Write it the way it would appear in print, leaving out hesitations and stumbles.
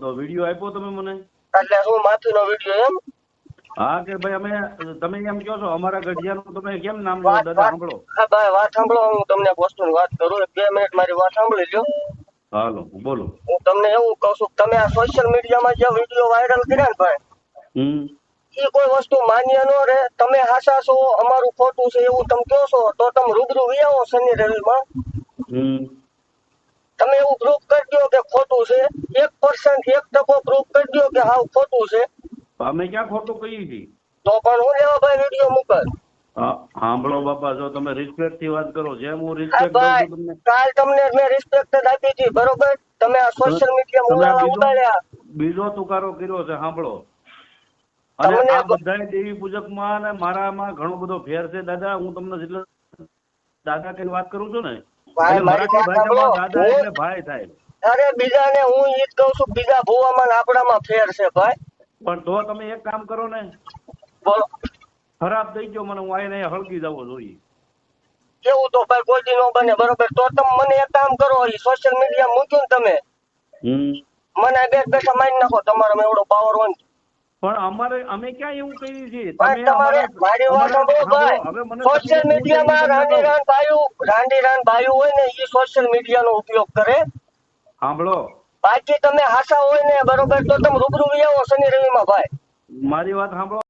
તો વિડીયો આપ્યો તમે મને? એટલે હું માફીનો વિડીયો એમ? હા કે ભાઈ અમે તમે એમ કહો છો અમારા ગઢિયાનું તમે કેમ નામ લો દાદા? સાંભળો. હા ભાઈ વાત સાંભળો, હું તમને વસ્તુની વાત કરું. 2 મિનિટ મારી વાત સાંભળી લો. હાલો બોલો. હું તમને એવું કહું છું, તમે આ સોશિયલ મીડિયામાં જે વિડીયો વાયરલ કર્યા ને ભાઈ, એ કોઈ વસ્તુ માન્ય ન રહે. તમે હાસા છો, અમારું ખોટું છે એવું તમે કહો છો, તો તમે રૂબરૂ વિયાવો શનિ રવિમાં. તમે એવું પ્રૂફ કરી દો કે ખોટું છે. 1% 1% પ્રૂફ કરી દો કે હાવ ખોટું છે. અમે ક્યાં ખોટું કહીએ છીએ? તો પણ હું લેવા ભાઈ વિડીયો મૂકત. સાંભળો બાપા, જો તમે રિસ્પેક્ટ થી વાત કરો, જેમ હું હા રિસ્પેક્ટ દઉં ભાઈ, છું તમને. કાલ તમને મેં રિસ્પેક્ટ જ આપી હતી, બરોબર? તમે આ સોશિયલ તમે આ મીડિયા ઉડાડ્યા. બીજો તુકારો કર્યો છે, સાંભળો. અને તમને આ બધા દેવી પૂજક માં અને મારામાં ઘણો બધો ફેર છે દાદા. હું તમને જેટલો દાદા કઈ વાત કરું છું ને, ભાઈ એટલે મારી મરાઠી વાત સાંભળો. ભાષામાં દાદા એટલે ભાઈ થાય. અરે બીજાને હું ઈ જ કહું છું, બીજા ભુવામાં ને આપણામાં ફેર છે ભાઈ. પણ તો તમે એક કામ કરો ને, બોલો. ખરાબ થઈ ગયો મને, હું આઈને હળગી જવો જોઈએ. એવું તો ભાઈ કોઈ દી ન બને, બરોબર? તો તમે મને એક કામ કરો, ઈ સોશિયલ મીડિયા મૂક્યું ને તમે, મને બેઠા મારી નાખો. તમારામાં એવડો પાવર હોય. પણ અમે ક્યાં એવું કહીએ છીએ? ભાઈ તમે તમારે મારી વાત સાંભળો ભાઈ. હવે મને સોશિયલ મીડિયામાં રાંડી બાયું હોય ને, એ સોશિયલ મીડિયાનો ઉપયોગ કરે. સાંભળો, બાકી તમે હાસા હોય ને, બરોબર, તો તમે રૂબરૂ આવો શનિ રવિમાં ભાઈ. મારી વાત સાંભળો.